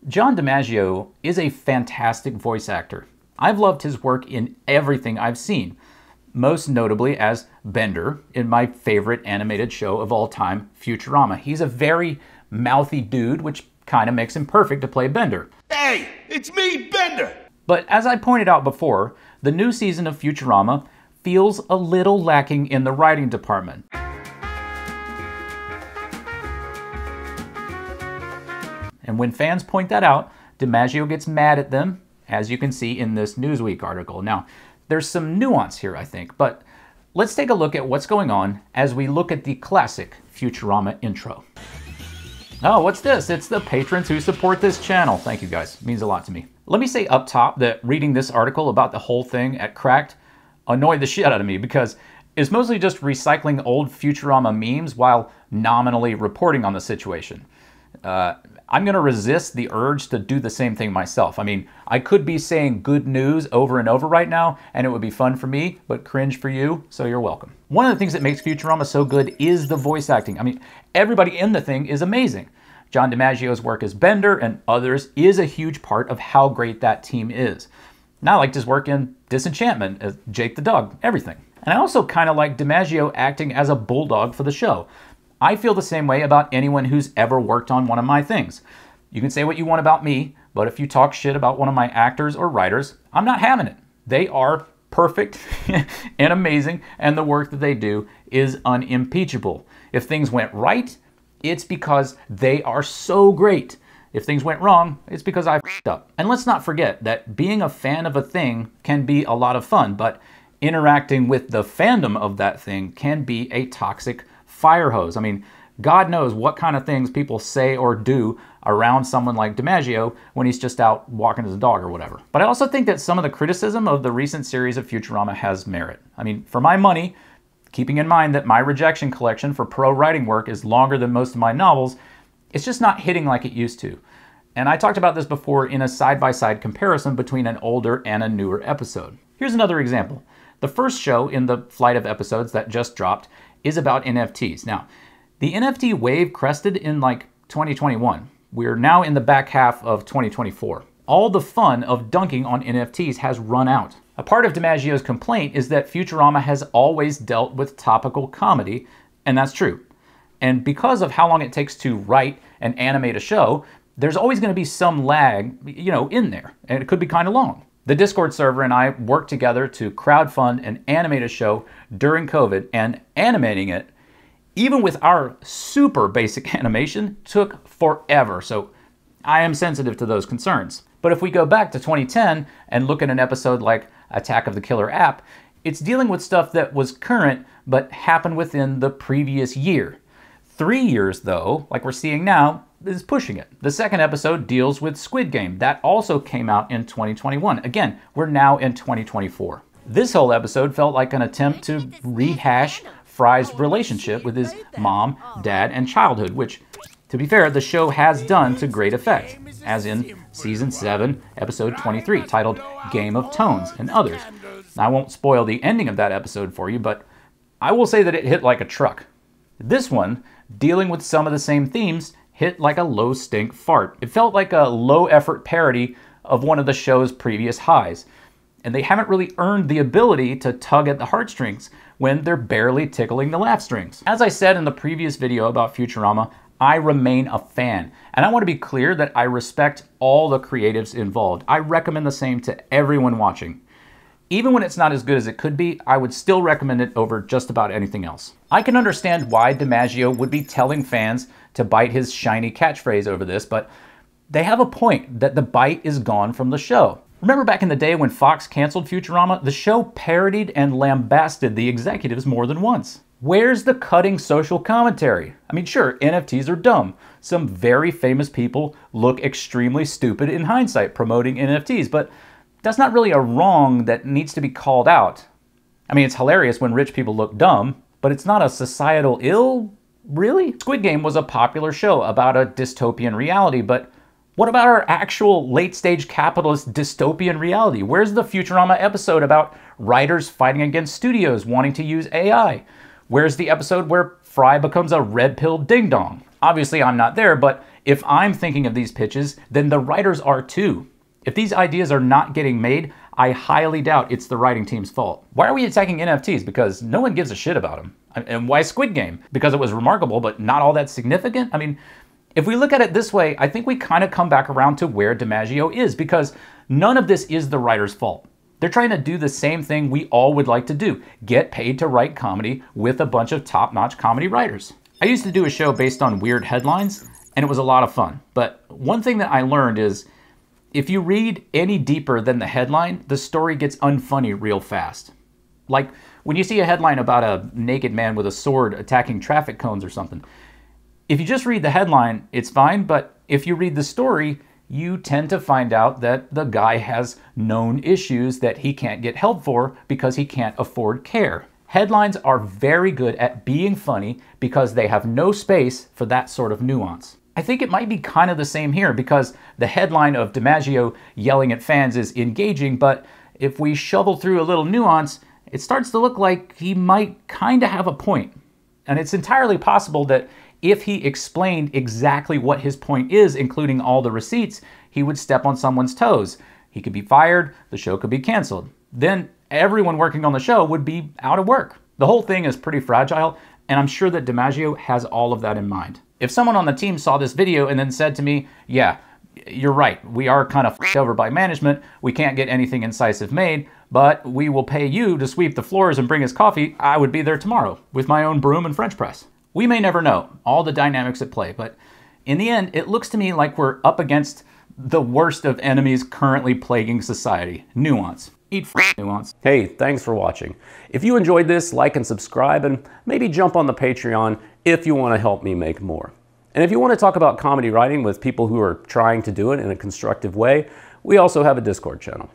John Dimaggio is a fantastic voice actor. I've loved his work in everything I've seen, most notably as Bender in my favorite animated show of all time, Futurama. He's a very mouthy dude, which kind of makes him perfect to play Bender. Hey, it's me, Bender! But as I pointed out before, the new season of Futurama feels a little lacking in the writing department. And when fans point that out, Dimaggio gets mad at them, as you can see in this Newsweek article. Now, there's some nuance here, I think, but let's take a look at what's going on as we look at the classic Futurama intro. Oh, what's this? It's the patrons who support this channel. Thank you guys. It means a lot to me. Let me say up top that reading this article about the whole thing at Cracked annoyed the shit out of me because it's mostly just recycling old Futurama memes while nominally reporting on the situation. I'm going to resist the urge to do the same thing myself. I mean, I could be saying good news over and over right now, and it would be fun for me, but cringe for you, so you're welcome. One of the things that makes Futurama so good is the voice acting. I mean, everybody in the thing is amazing. John Dimaggio's work as Bender and others is a huge part of how great that team is. And I liked his work in Disenchantment as Jake the Dog, everything. And I also kind of like Dimaggio acting as a bulldog for the show. I feel the same way about anyone who's ever worked on one of my things. You can say what you want about me, but if you talk shit about one of my actors or writers, I'm not having it. They are perfect and amazing, and the work that they do is unimpeachable. If things went right, it's because they are so great. If things went wrong, it's because I f***ed up. And let's not forget that being a fan of a thing can be a lot of fun, but interacting with the fandom of that thing can be a toxic fire hose. I mean, God knows what kind of things people say or do around someone like Dimaggio when he's just out walking his dog or whatever. But I also think that some of the criticism of the recent series of Futurama has merit. I mean, for my money, keeping in mind that my rejection collection for pro writing work is longer than most of my novels, it's just not hitting like it used to. And I talked about this before in a side-by-side comparison between an older and a newer episode. Here's another example. The first show in the flight of episodes that just dropped is about NFTs. Now, the NFT wave crested in like 2021. We're now in the back half of 2024. All the fun of dunking on NFTs has run out. A part of Dimaggio's complaint is that Futurama has always dealt with topical comedy, and that's true. And because of how long it takes to write and animate a show, there's always going to be some lag, in there, and it could be kind of long. The Discord server and I worked together to crowdfund and animate a show during COVID, and animating it, even with our super basic animation, took forever. So I am sensitive to those concerns. But if we go back to 2010 and look at an episode like Attack of the Killer App, it's dealing with stuff that was current but happened within the previous year. 3 years, though, like we're seeing now, is pushing it. The second episode deals with Squid Game. That also came out in 2021. Again, we're now in 2024. This whole episode felt like an attempt to rehash Fry's relationship with his mom, dad, and childhood, which, to be fair, the show has done to great effect, as in Season 7, Episode 23, titled Game of Tones, and others. I won't spoil the ending of that episode for you, but I will say that it hit like a truck. This one, dealing with some of the same themes, hit like a low-stink fart. It felt like a low-effort parody of one of the show's previous highs. And they haven't really earned the ability to tug at the heartstrings when they're barely tickling the laugh strings. As I said in the previous video about Futurama, I remain a fan. And I want to be clear that I respect all the creatives involved. I recommend the same to everyone watching. Even when it's not as good as it could be, I would still recommend it over just about anything else. I can understand why Dimaggio would be telling fans to bite his shiny catchphrase over this, but they have a point that the bite is gone from the show. Remember back in the day when Fox canceled Futurama? The show parodied and lambasted the executives more than once. Where's the cutting social commentary? I mean, sure, NFTs are dumb. Some very famous people look extremely stupid in hindsight promoting NFTs, but that's not really a wrong that needs to be called out. I mean, it's hilarious when rich people look dumb, but it's not a societal ill, really? Squid Game was a popular show about a dystopian reality, but what about our actual late-stage capitalist dystopian reality? Where's the Futurama episode about writers fighting against studios wanting to use AI? Where's the episode where Fry becomes a red-pilled ding-dong? Obviously, I'm not there, but if I'm thinking of these pitches, then the writers are too. If these ideas are not getting made, I highly doubt it's the writing team's fault. Why are we attacking NFTs? Because no one gives a shit about them. And why Squid Game? Because it was remarkable, but not all that significant? I mean, if we look at it this way, I think we kind of come back around to where Dimaggio is, because none of this is the writer's fault. They're trying to do the same thing we all would like to do, get paid to write comedy with a bunch of top-notch comedy writers. I used to do a show based on weird headlines, and it was a lot of fun. But one thing that I learned is, if you read any deeper than the headline, the story gets unfunny real fast. Like when you see a headline about a naked man with a sword attacking traffic cones or something. If you just read the headline, it's fine, but if you read the story, you tend to find out that the guy has known issues that he can't get help for because he can't afford care. Headlines are very good at being funny because they have no space for that sort of nuance. I think it might be kind of the same here, because the headline of Dimaggio yelling at fans is engaging, but if we shovel through a little nuance, it starts to look like he might kind of have a point. And it's entirely possible that if he explained exactly what his point is, including all the receipts, he would step on someone's toes. He could be fired, the show could be canceled. Then everyone working on the show would be out of work. The whole thing is pretty fragile, and I'm sure that Dimaggio has all of that in mind. If someone on the team saw this video and then said to me, yeah, you're right, we are kind of f***ed over by management, we can't get anything incisive made, but we will pay you to sweep the floors and bring us coffee, I would be there tomorrow with my own broom and French press. We may never know all the dynamics at play, but in the end, it looks to me like we're up against the worst of enemies currently plaguing society: nuance. Eat nuance. Hey, thanks for watching. If you enjoyed this, like and subscribe, and maybe jump on the Patreon if you want to help me make more. And if you want to talk about comedy writing with people who are trying to do it in a constructive way, we also have a Discord channel.